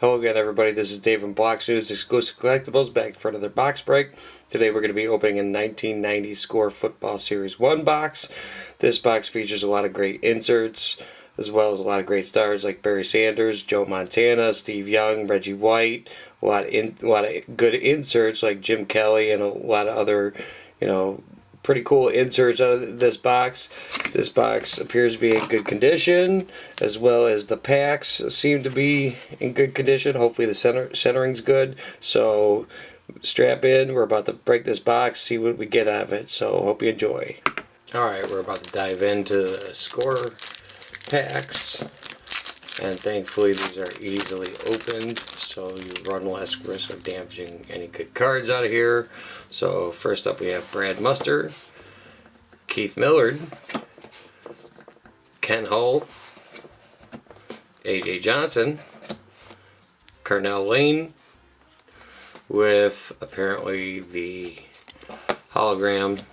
Hello again, everybody. This is Dave from Block News Exclusive Collectibles, back for another box break. Today we're going to be opening a 1990 Score Football Series 1 box. This box features a lot of great inserts, as well as a lot of great stars like Barry Sanders, Joe Montana, Steve Young, Reggie White, a lot of good inserts like Jim Kelly, and a lot of other, pretty cool inserts out of this box. This box appears to be in good condition, as well as the packs seem to be in good condition. Hopefully the centering's good. So strap in. We're about to break this box, see what we get out of it. So hope you enjoy. Alright, we're about to dive into the Score packs. And thankfully these are easily opened, so you run less risk of damaging any good cards out of here. So first up we have Brad Muster, Keith Millard, Ken Hull, A.J. Johnson, Carnell Lane, with apparently the hologram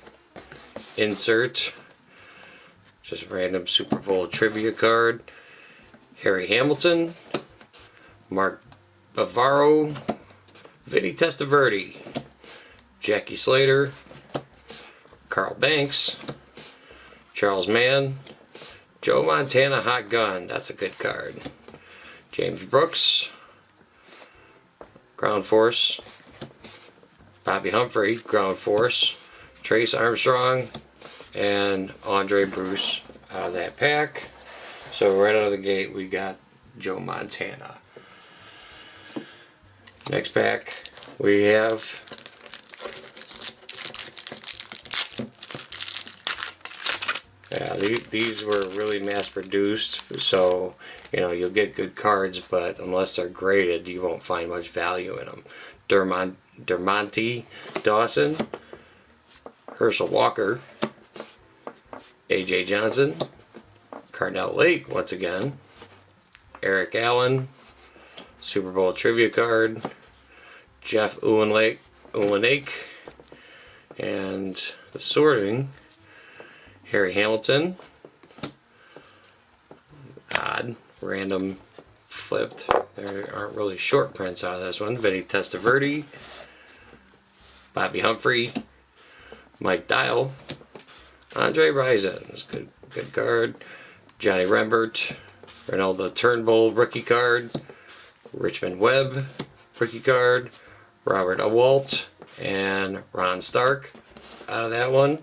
insert, just a random Super Bowl trivia card. Harry Hamilton, Mark Bavaro, Vinny Testaverde, Jackie Slater, Carl Banks, Charles Mann, Joe Montana Hot Gun, that's a good card. James Brooks, Ground Force, Bobby Humphrey, Ground Force, Trace Armstrong, and Andre Bruce out of that pack. So right out of the gate we got Joe Montana. Next pack we have these were really mass produced, so you'll get good cards, but unless they're graded you won't find much value in them. Dermonte Dawson, Herschel Walker, A.J. Johnson, Carnell Lake once again, Eric Allen, Super Bowl trivia card, Jeff Ulenake, and the sorting, Harry Hamilton, odd, random flipped, there aren't really short prints out of this one, Vinny Testaverde, Bobby Humphrey, Mike Dial, Andre Rison, good card, Johnny Rembert, Ronaldo Turnbull rookie card, Richmond Webb rookie card, Robert Awalt, and Ron Stark out of that one.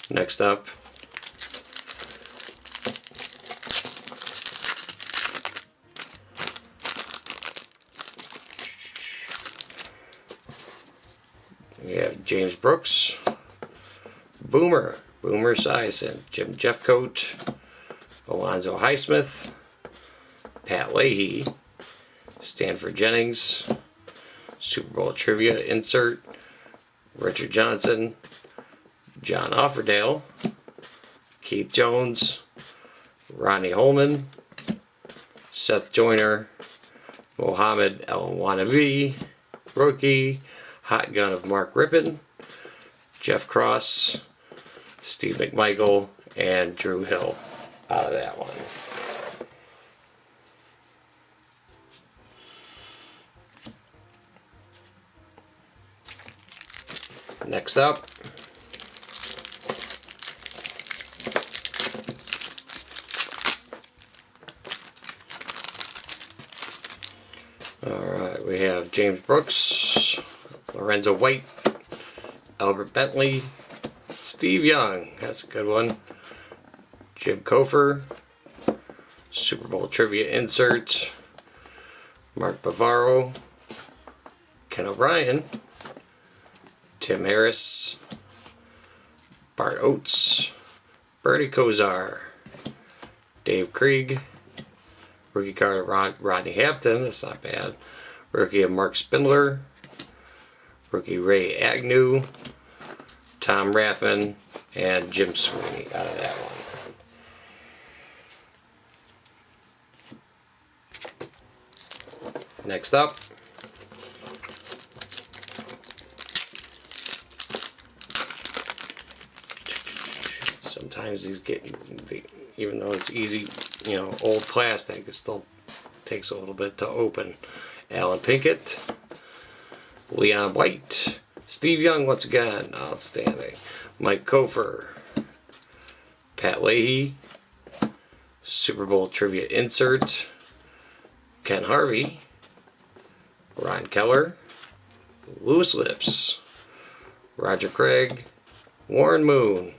Next up, we have James Brooks, Boomer Esiason, Jim Jeffcoat, Alonzo Highsmith, Pat Leahy, Stanford Jennings, Super Bowl trivia insert, Richard Johnson, John Offerdale, Keith Jones, Ronnie Holman, Seth Joyner, Mohammed El-Wanavi, rookie, Hot Gun of Mark Rippon, Jeff Cross, Steve McMichael, and Drew Hill out of that one. Next up, alright, we have James Brooks, Lorenzo White, Albert Bentley, Steve Young, that's a good one, Jim Cofer, Super Bowl trivia insert, Mark Bavaro, Ken O'Brien, Tim Harris, Bart Oates, Bertie Kosar, Dave Krieg, rookie card of Rodney Hampton, that's not bad, rookie of Mark Spindler, rookie Ray Agnew, Tom Rathman, and Jim Sweeney out of that one. Next up, sometimes these get, even though it's easy, old plastic, it still takes a little bit to open. Alan Pinkett, Leon White, Steve Young once again, outstanding. Mike Kofer, Pat Leahy, Super Bowl trivia insert, Ken Harvey, Ron Keller, Louis Lips, Roger Craig, Warren Moon.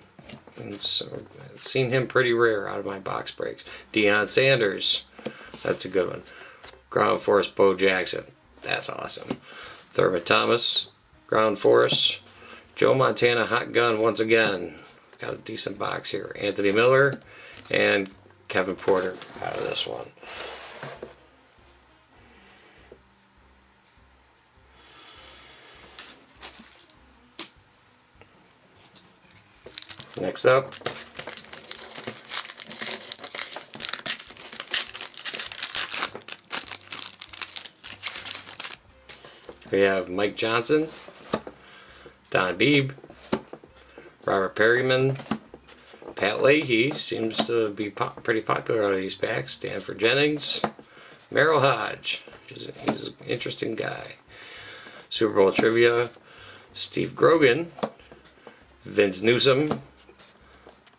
And so, I've seen him pretty rare out of my box breaks. Deion Sanders, that's a good one. Ground Force Bo Jackson, that's awesome. Thurman Thomas, Ground Force. Joe Montana Hot Gun once again. Got a decent box here. Anthony Miller and Kevin Porter out of this one. Next up, we have Mike Johnson, Don Beebe, Robert Perryman, Pat Leahy, seems to be pretty popular out of these packs, Stanford Jennings, Merrill Hodge, he's an interesting guy, Super Bowl trivia, Steve Grogan, Vince Newsom,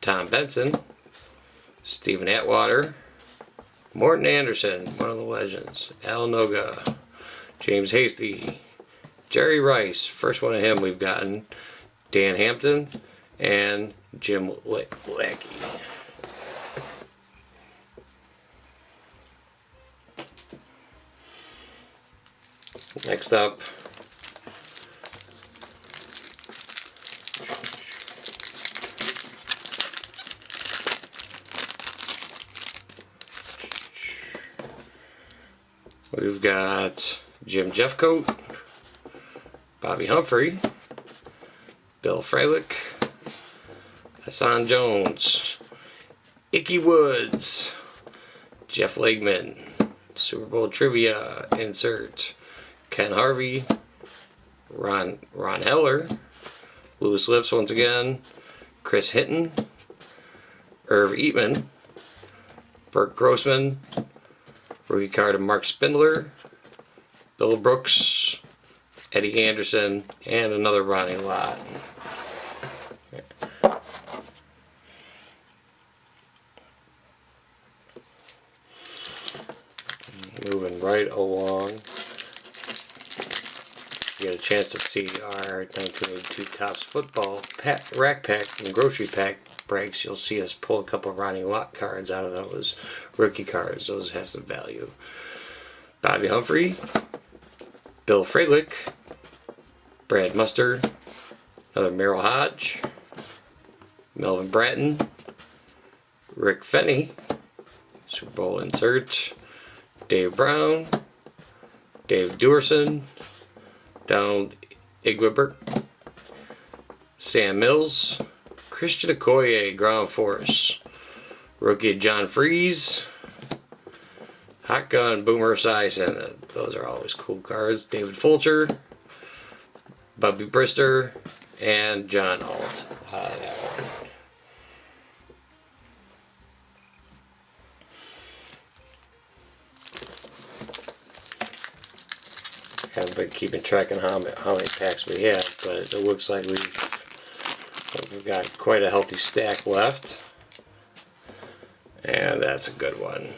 Tom Benson, Stephen Atwater, Morton Anderson, one of the legends, Al Noga, James Hasty, Jerry Rice, first one of him we've gotten, Dan Hampton, and Jim Lackey. Next up, we've got Jim Jeffcoat, Bobby Humphrey, Bill Freilich, Hassan Jones, Ickey Woods, Jeff Legman, Super Bowl trivia insert, Ken Harvey, Ron Heller, Louis Lips once again, Chris Hinton, Irv Eatman, Burt Grossman, rookie card of Mark Spindler, Bill Brooks, Eddie Anderson, and another Ronnie Lott. Moving right along, you get a chance to see our 1982 Topps Football Rack Pack and Grocery Pack breaks. You'll see us pull a couple of Ronnie Lott cards out of those rookie cards. Those have some value. Bobby Humphrey, Bill Freilich, Brad Muster, another Merrill Hodge, Melvin Bratton, Rick Fenny, Super Bowl insert, Dave Brown, Dave Duerson, Donald Igwebert, Sam Mills, Christian Okoye, Ground Force, rookie John Freeze, Hot Gun Boomer Esiason, those are always cool cards, David Fulcher, Bubby Brister, and John Alt out of that one. Haven't been keeping track of how many packs we have, but it looks like we've got quite a healthy stack left. And that's a good one.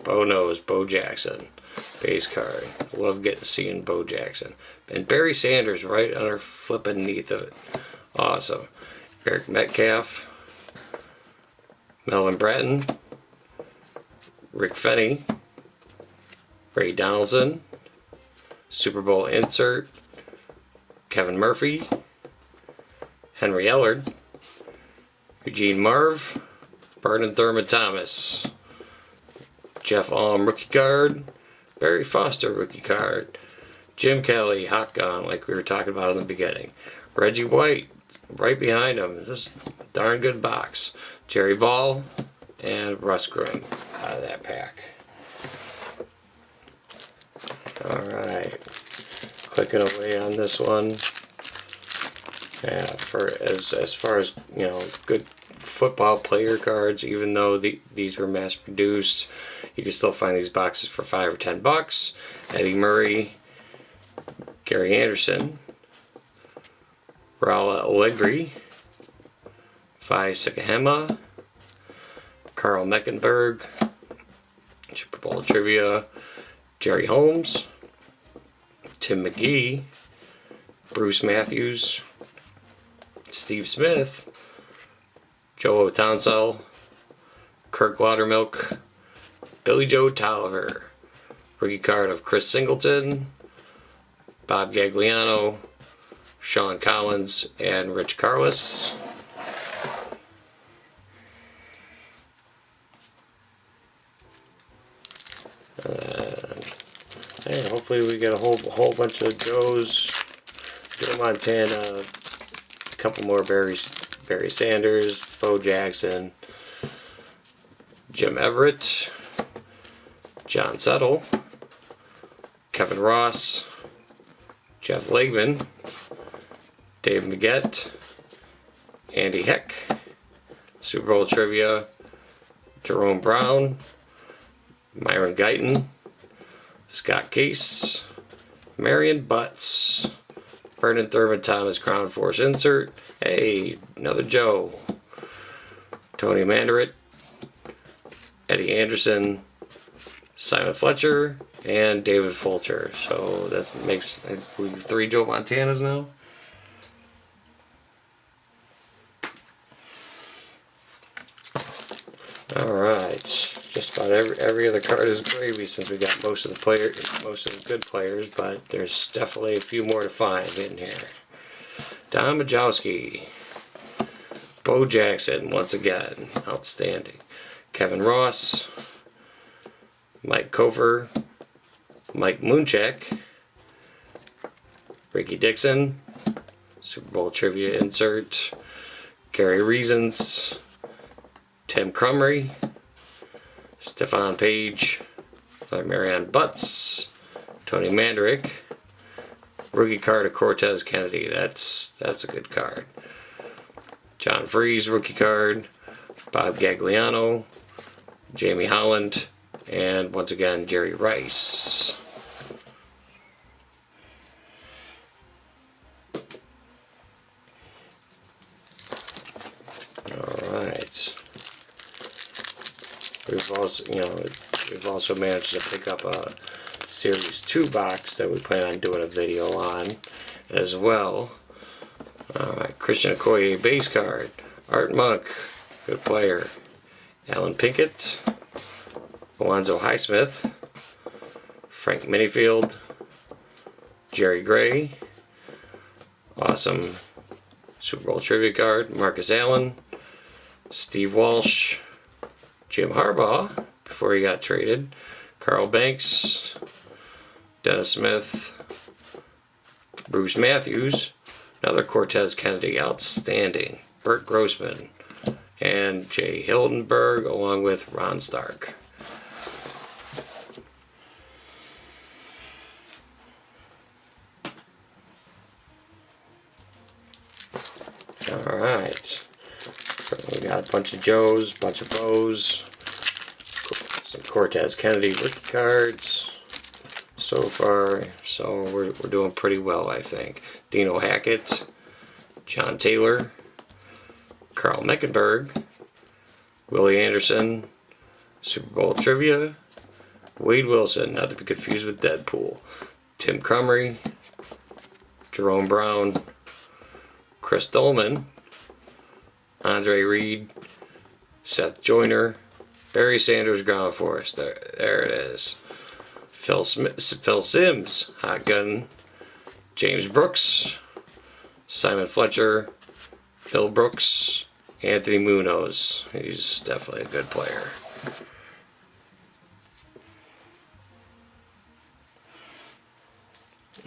Bo knows, Bo Jackson. Base card. Love seeing Bo Jackson. And Barry Sanders right under flipping beneath of it. Awesome. Eric Metcalf. Melvin Bratton. Rick Fenny. Ray Donaldson. Super Bowl insert, Kevin Murphy, Henry Ellard, Eugene Marv, Vernon Thurman Thomas, Jeff Alm rookie card, Barry Foster rookie card, Jim Kelly Hot Gun like we were talking about in the beginning, Reggie White right behind him, just a darn good box, Jerry Ball, and Russ Grimm out of that pack. Alright, clicking away on this one. Yeah, as far as, you know, good football player cards, even though these were mass produced, You can still find these boxes for $5 or $10. Eddie Murray, Gary Anderson, Raul Allegri, Vi Sekahema, Carl Meckenberg, Super Bowl trivia, Jerry Holmes, Tim McGee, Bruce Matthews, Steve Smith, Joe Townsell, Kirk Laudermilk, Billy Joe Tolliver, rookie card of Chris Singleton, Bob Gagliano, Sean Collins, and Rich Carless. And hopefully we get a whole bunch of Joes, Joe Montana, a couple more Barry Sanders, Bo Jackson, Jim Everett, John Settle, Kevin Ross, Jeff Legman, Dave Maggette, Andy Heck, Super Bowl trivia, Jerome Brown, Myron Guyton, Scott Case, Marion Butts, Vernon Thurman Thomas Crown Force insert, hey, another Joe, Tony Mandarit, Eddie Anderson, Simon Fletcher, and David Fulcher. So that makes, I believe, 3 Joe Montanas now. Alright. Just about every other card is gravy since we got most of the good players, but there's definitely a few more to find in here. Don Majowski, Bo Jackson, once again, outstanding. Kevin Ross, Mike Cofer, Mike Munchak, Ricky Dixon, Super Bowl trivia insert, Gary Reasons, Tim Crumry, Stephon Page, Marianne Butts, Tony Mandarick, rookie card of Cortez Kennedy. That's a good card. John Freese, rookie card, Bob Gagliano, Jamie Holland, and once again Jerry Rice. All right. We've also managed to pick up a Series 2 box that we plan on doing a video on as well. Alright, Christian Okoye base card, Art Monk, good player, Alan Pinkett, Alonzo Highsmith, Frank Minifield, Jerry Gray, awesome Super Bowl trivia card, Marcus Allen, Steve Walsh, Jim Harbaugh, before he got traded, Carl Banks, Dennis Smith, Bruce Matthews, another Cortez Kennedy, outstanding, Burt Grossman, and Jay Hildenberg, along with Ron Stark. Alright, so we got a bunch of Joes, bunch of Bows, some Cortez Kennedy rookie cards so far, so we're doing pretty well, I think. Dino Hackett, John Taylor, Carl Meckenberg, Willie Anderson, Super Bowl trivia, Wade Wilson, not to be confused with Deadpool, Tim Crumry, Jerome Brown, Chris Dolman, Andre Reed, Seth Joyner, Barry Sanders ground force, there it is. Phil Simms, hot gun, James Brooks, Simon Fletcher, Phil Brooks, Anthony Munoz. He's definitely a good player.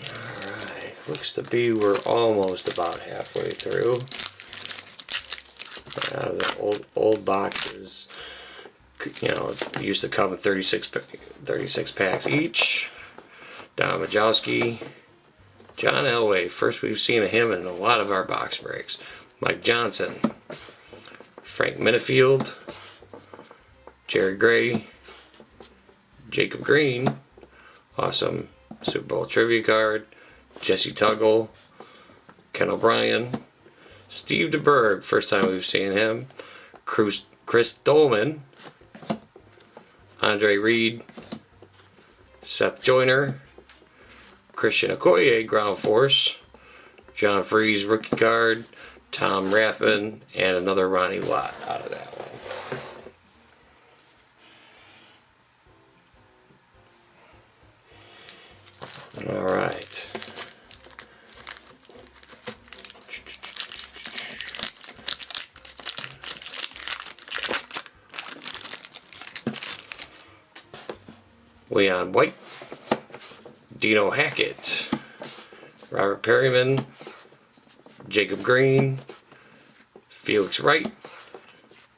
Alright, looks to be we're almost about halfway through. The old boxes, used to come in 36 packs each. Don Majowski, John Elway, first we've seen of him in a lot of our box breaks. Mike Johnson, Frank Minifield, Jerry Gray, Jacob Green, awesome Super Bowl trivia card. Jesse Tuggle, Ken O'Brien, Steve DeBerg, first time we've seen him. Chris Dolman, Andre Reed, Seth Joyner, Christian Okoye, Ground Force, John Freeze, rookie card, Tom Rathman, and another Ronnie Lott out of that one. Alright. Leon White, Dino Hackett, Robert Perryman, Jacob Green, Felix Wright,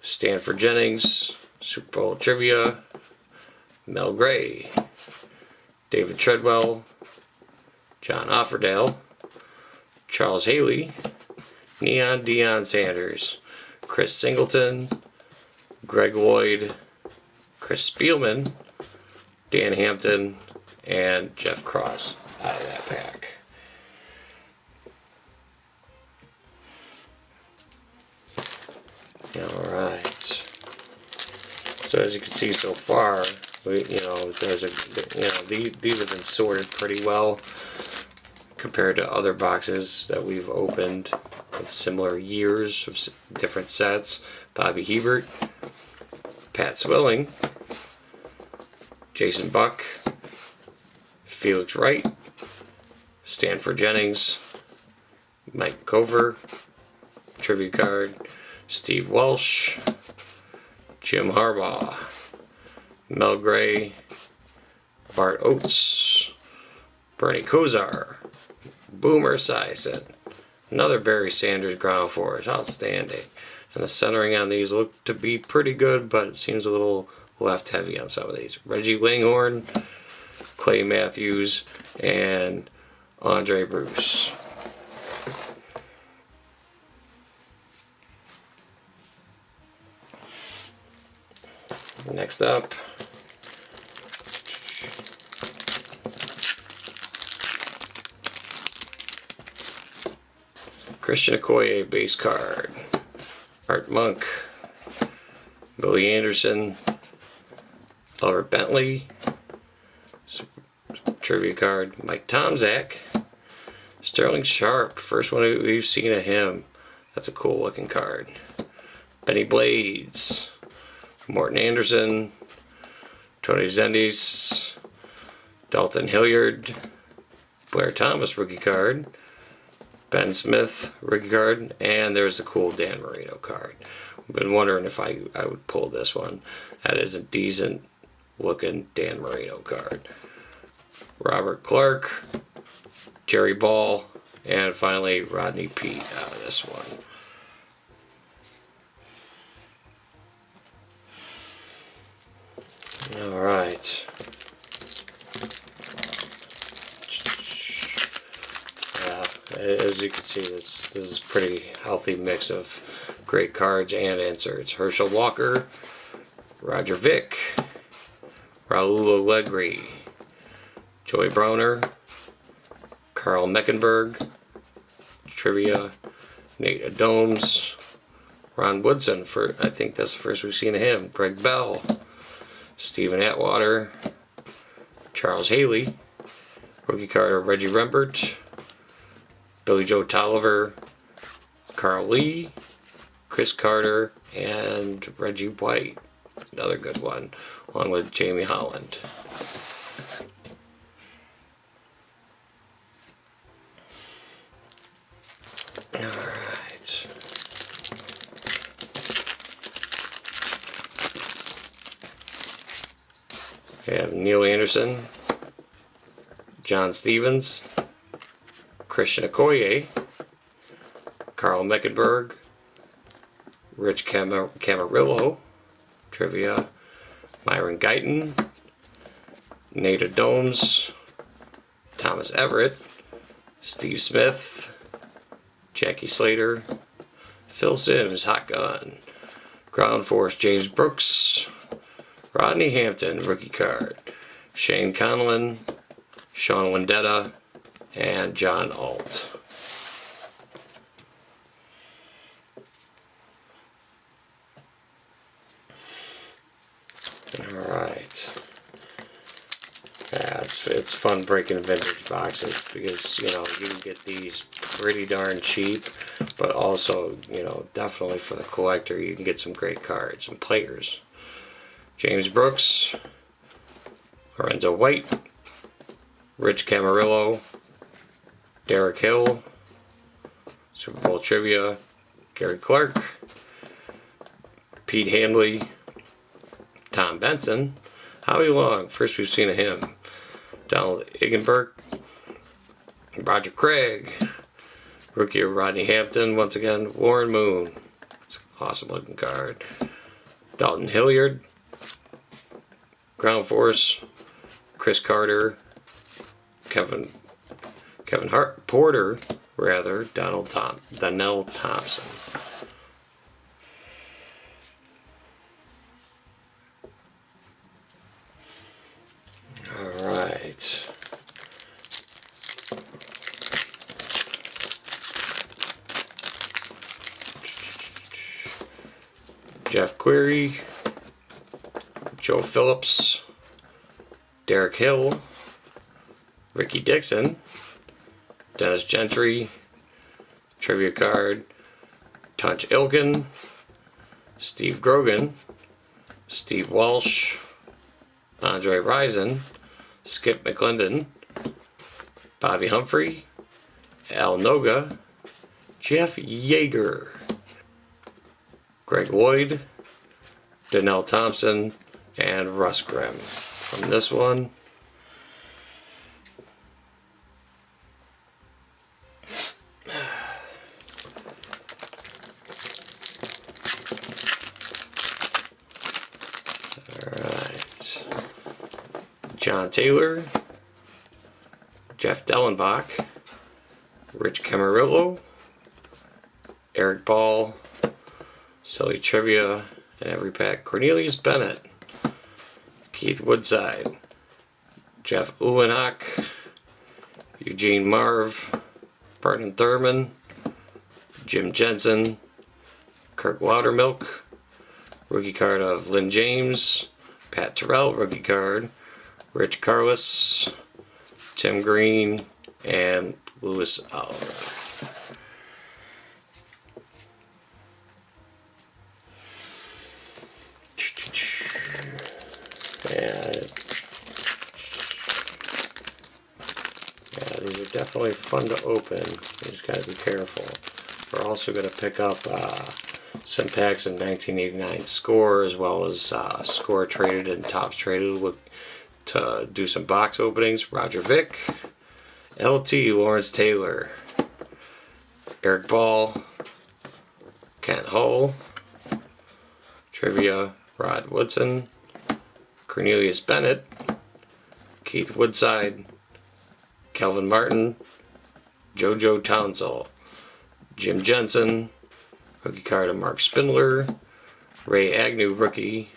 Stanford Jennings, Super Bowl trivia, Mel Gray, David Treadwell, John Offerdale, Charles Haley, Neon Deion Sanders, Chris Singleton, Greg Lloyd, Chris Spielman, Dan Hampton, and Jeff Cross out of that pack. Alright. So as you can see so far, these have been sorted pretty well compared to other boxes that we've opened with similar years of different sets. Bobby Hebert, Pat Swilling, Jason Buck, Felix Wright, Stanford Jennings, Mike Cover, tribute card, Steve Welsh, Jim Harbaugh, Mel Gray, Bart Oates, Bernie Kosar, Boomer Esiason, another Barry Sanders Ground Force, outstanding. And the centering on these look to be pretty good, but it seems a little left heavy on some of these. Reggie Langhorne, Clay Matthews, and Andre Bruce. Next up, Christian Okoye base card, Art Monk, Billy Anderson, Albert Bentley, trivia card, Mike Tomczak, Sterling Sharp, first one we've seen of him. That's a cool looking card. Benny Blades, Morton Anderson, Tony Zendis, Dalton Hilliard, Blair Thomas rookie card, Ben Smith rookie card, and there's a cool Dan Marino card. I've been wondering if I would pull this one. That is a decent looking Dan Marino card. Robert Clark, Jerry Ball, and finally Rodney Peete out of this one. Alright. As you can see, this is a pretty healthy mix of great cards and inserts. Herschel Walker, Roger Vick, Raul Allegri, Joey Browner, Carl Meckenberg, trivia, Nate Adomes, Ron Woodson, I think that's the first we've seen of him, Greg Bell, Stephen Atwater, Charles Haley, rookie card of Reggie Rembert, Billy Joe Tolliver, Carl Lee, Chris Carter, and Reggie White, another good one, along with Jamie Holland. Alright. We have Neil Anderson, John Stevens, Christian Okoye, Carl Meckenberg, Rich Camarillo, trivia, Myron Guyton, Nate Adomes, Thomas Everett, Steve Smith, Jackie Slater, Phil Simms, Hot Gun, Ground Force James Brooks, Rodney Hampton, rookie card, Shane Conlon, Sean Wendetta, and John Alt. Alright. Yeah, it's fun breaking vintage boxes because, you know, you can get these pretty darn cheap, but also, you know, definitely for the collector, you can get some great cards and players. James Brooks, Lorenzo White, Rich Camarillo, Derek Hill, Super Bowl Trivia, Gary Clark, Pete Handley, Tom Benson, Howie Long, first we've seen of him, Donald Iggenberg, Roger Craig, rookie of Rodney Hampton, once again, Warren Moon, that's an awesome looking card, Dalton Hilliard, Ground Force, Chris Carter, Kevin Porter, Donnell Thompson. Alright. Jeff Query, Joe Phillips, Derek Hill, Ricky Dixon, Dennis Gentry, trivia card, Tunch Ilkin, Steve Grogan, Steve Walsh, Andre Rison, Skip McClendon, Bobby Humphrey, Al Noga, Jeff Yeager, Greg Lloyd, Donnell Thompson, and Russ Grimm. From this one, alright, John Taylor, Jeff Dellenbach, Rich Camarillo, Eric Ball, Silly Trivia, and every pack, Cornelius Bennett, Keith Woodside, Jeff Uhlenhock, Eugene Marv, Barton Thurman, Jim Jensen, Kirk Loudermilk, rookie card of Lynn James, Pat Terrell, rookie card, Rich Carless, Tim Green, and Louis Oliver. Yeah, these are definitely fun to open. You just gotta be careful. We're also gonna pick up some packs of 1989 Score, as well as Score Traded and Topps Traded. Look to do some box openings. Roger Vick, LT Lawrence Taylor, Eric Ball, Kent Hull, Trivia Rod Woodson, Cornelius Bennett, Keith Woodside, Kelvin Martin, JoJo Townsell, Jim Jensen, rookie card of Mark Spindler, Ray Agnew rookie,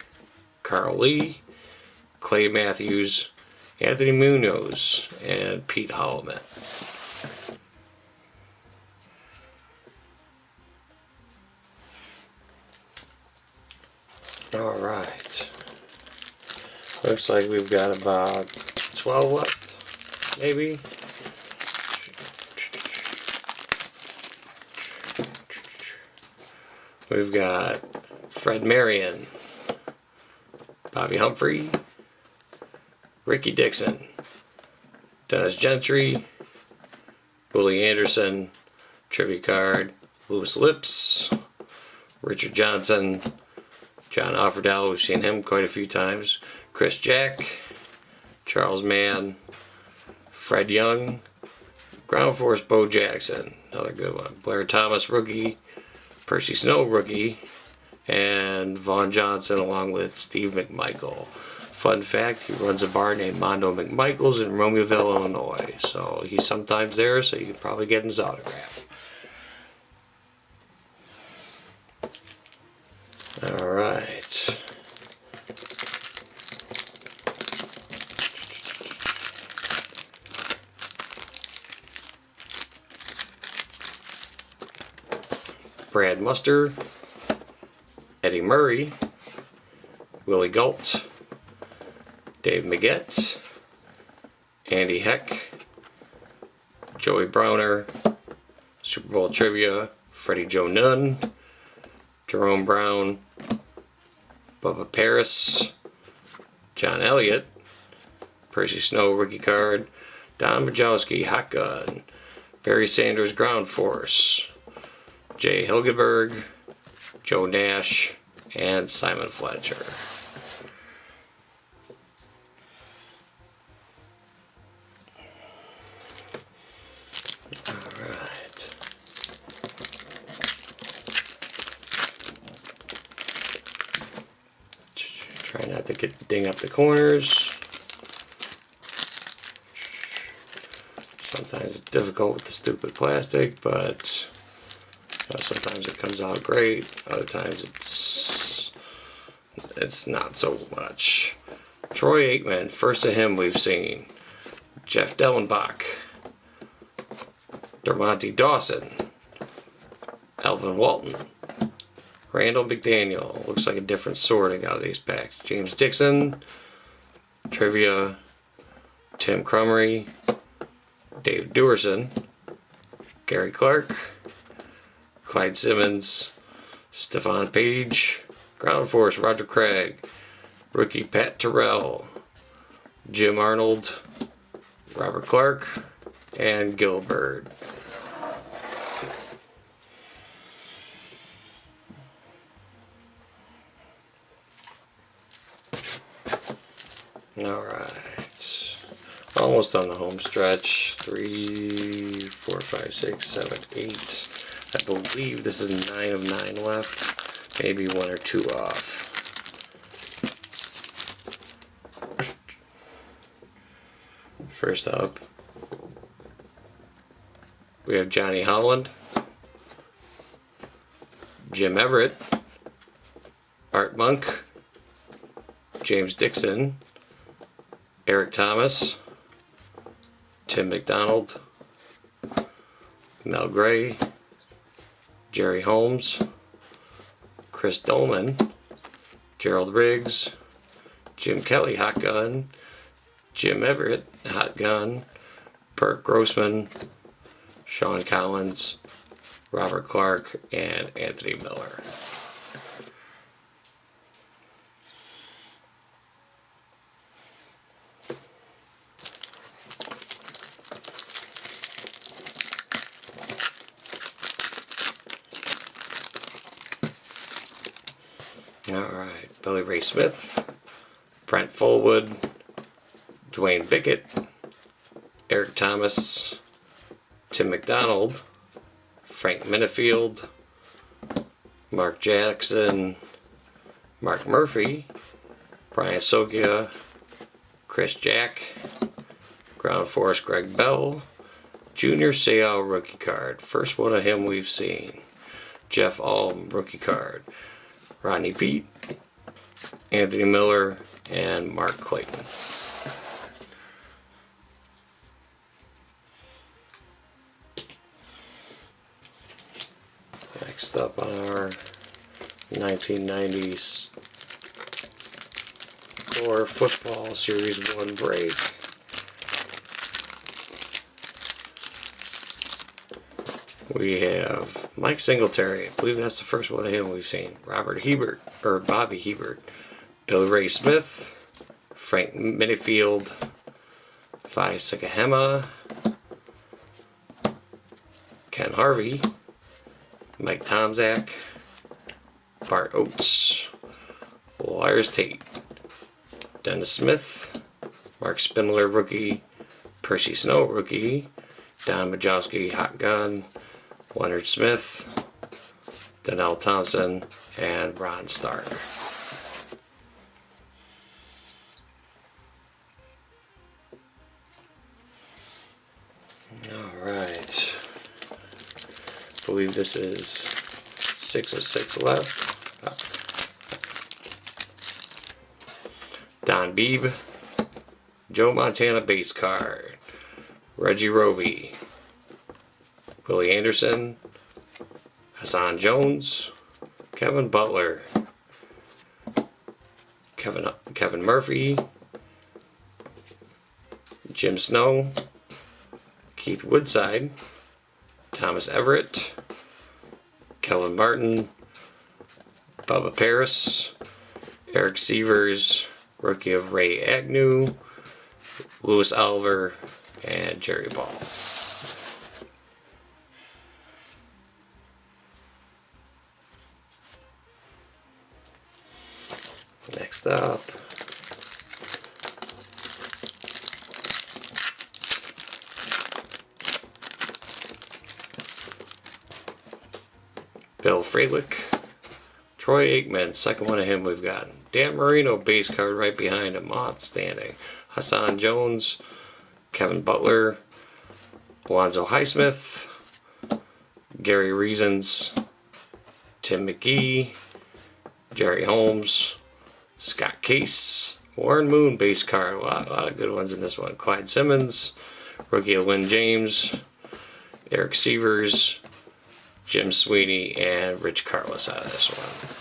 Carl Lee, Clay Matthews, Anthony Munoz, and Pete Holloman. Alright. Looks like we've got about 12 left, maybe. We've got Fred Marion, Bobby Humphrey, Ricky Dixon, Dennis Gentry, Willie Anderson, trivia card, Louis Lips, Richard Johnson, John Offerdell, we've seen him quite a few times, Chris Jack, Charles Mann, Fred Young, Ground Force Bo Jackson, another good one, Blair Thomas rookie, Percy Snow rookie, and Vaughn Johnson along with Steve McMichael. Fun fact, he runs a bar named Mondo McMichael's in Romeoville, Illinois. So he's sometimes there, so you can probably get his autograph. Alright. Brad Muster, Eddie Murray, Willie Galt, Dave Maggette, Andy Heck, Joey Browner, Super Bowl Trivia, Freddie Joe Nunn, Jerome Brown, Bubba Paris, John Elliott, Percy Snow rookie card, Don Majowski hot gun, Barry Sanders ground force, Jay Hilgenberg, Joe Nash, and Simon Fletcher. Alright. Try not to ding up the corners. Sometimes it's difficult with the stupid plastic, but sometimes it comes out great. Other times it's not so much. Troy Aikman, first of him we've seen. Jeff Dellenbach, Dermontti Dawson, Alvin Walton, Randall McDaniel. Looks like a different sorting out of these packs. James Dixon, Trivia, Tim Crumry, Dave Duerson, Gary Clark, Clyde Simmons, Stephon Page, Ground Force Roger Craig, rookie Pat Terrell, Jim Arnold, Robert Clark, and Gilbert. Alright, almost on the home stretch. 3, 4, 5, 6, 7, 8. I believe this is 9 of 9 left. Maybe 1 or 2 off. First up, we have Johnny Holland, Jim Everett, Art Monk, James Dixon, Eric Thomas, Tim McDonald, Mel Gray, Jerry Holmes, Chris Dolman, Gerald Riggs, Jim Kelly hot gun, Jim Everett hot gun, Burt Grossman, Sean Collins, Robert Clark, and Anthony Miller. Alright, Billy Ray Smith, Brent Fullwood, Dwayne Bickett, Eric Thomas, Tim McDonald, Frank Minifield, Mark Jackson, Mark Murphy, Brian Sogia, Chris Jack, Ground Force Greg Bell, Junior Seau rookie card. First one of him we've seen. Jeff Alm rookie card. Rodney Peete, Anthony Miller, and Mark Clayton. Next up on our 1990s Core Football Series 1 break. We have Mike Singletary. I believe that's the first one of him we've seen. Robert Hebert, or Bobby Hebert. Billy Ray Smith. Frank Minifield. Vi Sakahema. Ken Harvey. Mike Tomczak. Bart Oates. Lars Tate. Dennis Smith. Mark Spindler rookie. Percy Snow rookie. Don Majowski hot gun. Leonard Smith, Donnell Thompson, and Ron Stark. Alright. I believe this is 6 of 6 left. Don Beebe, Joe Montana base card, Reggie Roby, Willie Anderson, Hassan Jones, Kevin Butler, Kevin Murphy, Jim Snow, Keith Woodside, Thomas Everett, Kellen Martin, Bubba Paris, Eric Sievers, rookie of Ray Agnew, Louis Oliver, and Jerry Ball. Next up, Bill Fralick, Troy Aikman, second one of him we've gotten. Dan Marino base card right behind him, outstanding. Hassan Jones, Kevin Butler, Alonzo Highsmith, Gary Reasons, Tim McGee, Jerry Holmes, Scott Case, Warren Moon base card, a lot of good ones in this one. Clyde Simmons, rookie of Lynn James, Eric Sievers, Jim Sweeney, and Rich Carlos out of this one.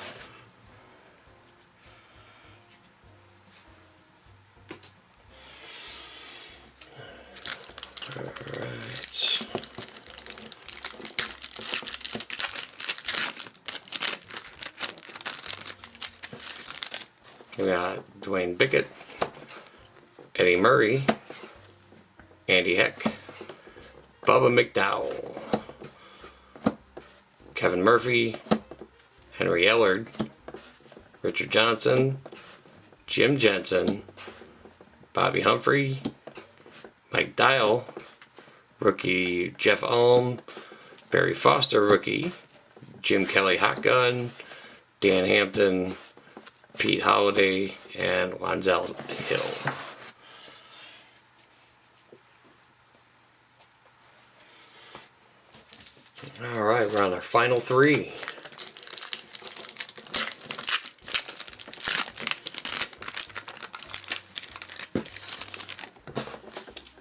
Alright. We got Dwayne Bickett, Eddie Murray, Andy Heck, Bubba McDowell, Kevin Murphy, Henry Ellard, Richard Johnson, Jim Jensen, Bobby Humphrey, Mike Dial, rookie Jeff Alm, Barry Foster rookie, Jim Kelly Hot Gun, Dan Hampton, Pete Holiday, and Lonzel Hill. Alright, we're on our final three.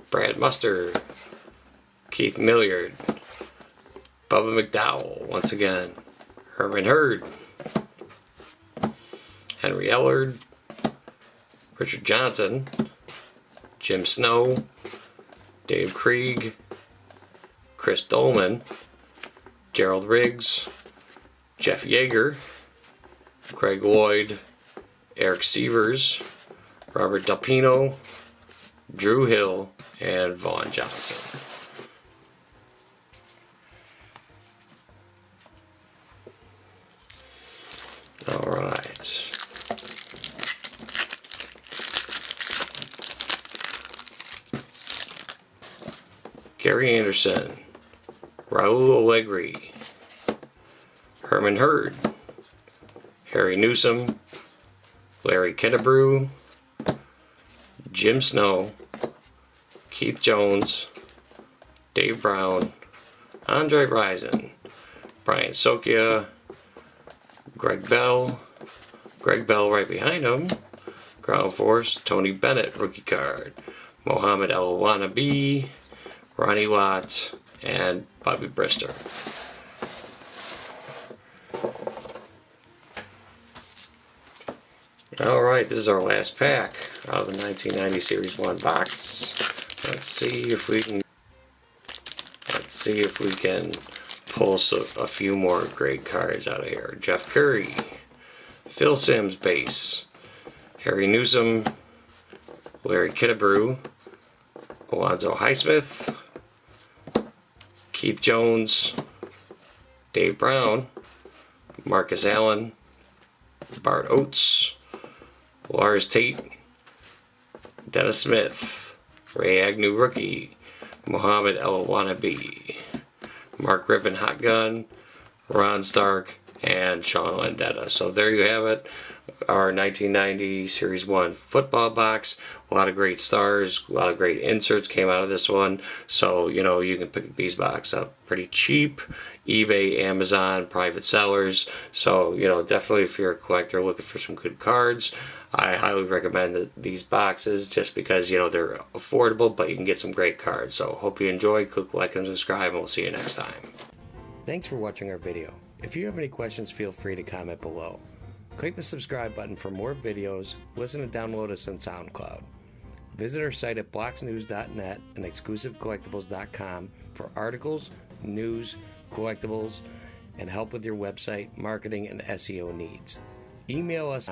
Brad Muster, Keith Milliard, Bubba McDowell, once again, Herman Hurd, Henry Ellard, Richard Johnson, Jim Snow, Dave Krieg, Chris Dolman, Gerald Riggs, Jeff Yeager, Craig Lloyd, Eric Sievers, Robert Delpino, Drew Hill, and Vaughn Johnson. All right. Gary Anderson, Raul Allegri, Herman Hurd, Harry Newsom, Larry Kennebrew, Jim Snow, Keith Jones, Dave Brown, Andre Rison, Brian Sokia, Greg Bell right behind him, Ground Force, Tony Bennett, rookie card, Mohammed El Wanabi, Ronnie Watts, and Bobby Brister. Alright, this is our last pack out of the 1990 Series 1 box. Let's see if we can pull a few more great cards out of here. Jeff Curry, Phil Simms base, Harry Newsom, Larry Kennebrew, Alonzo Highsmith, Keith Jones, Dave Brown, Marcus Allen, Bart Oates, Lars Tate, Dennis Smith, Ray Agnew rookie, Mohammed El Wanabi, Mark Griffin Hot Gun, Ron Stark, and Sean Landetta. So there you have it, our 1990 Series 1 football box. A lot of great stars, a lot of great inserts came out of this one. So, you know, you can pick these boxes up pretty cheap. eBay, Amazon, private sellers. So, you know, definitely if you're a collector looking for some good cards, I highly recommend these boxes just because, you know, they're affordable, but you can get some great cards. So, hope you enjoyed. Click like and subscribe, and we'll see you next time. Thanks for watching our video. If you have any questions, feel free to comment below. Click the subscribe button for more videos, listen and download us on SoundCloud. Visit our site at blocksnews.net and xclusivecollectibles.com for articles, news, collectibles, and help with your website, marketing, and SEO needs. Email us